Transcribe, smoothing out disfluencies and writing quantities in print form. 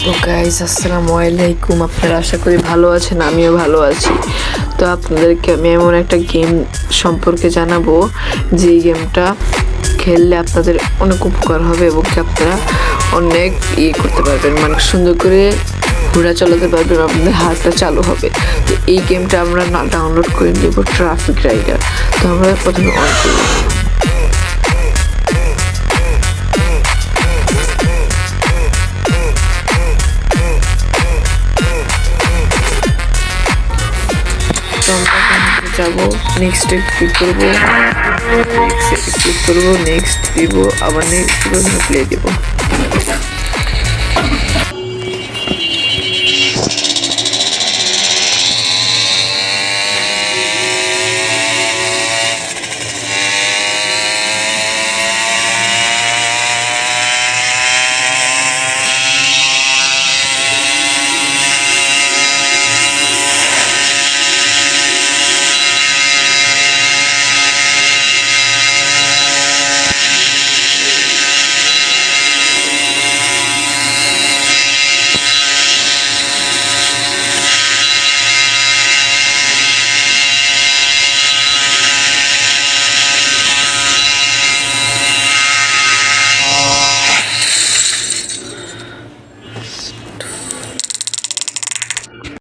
তো গাইজ আসসালামু আলাইকুম, আপনারা আশা করি ভালো আছেন, আমিও ভালো আছি। তো আপনাদেরকে আমি এমন একটা গেম সম্পর্কে জানাবো যে গেমটা খেললে আপনাদের অনেক উপকার হবে এবং কি আপনারা অনেক করতে পারবেন, মানে সুন্দর করে ঘোড়া চালাতে পারবেন, আপনাদের হাতটা চালু হবে। তো এই গেমটা আমরা ডাউনলোড করে নেব, ট্রাফিক রাইডার। তো আমরা প্রথমে অন করব। তো আমরা এখানে যাবো, নেক্সটে ক্লিক করবো, নেক্সটে ক্লিক করবো, নেক্সট দিব, আবার নেক্সট দিব, প্লে দিব।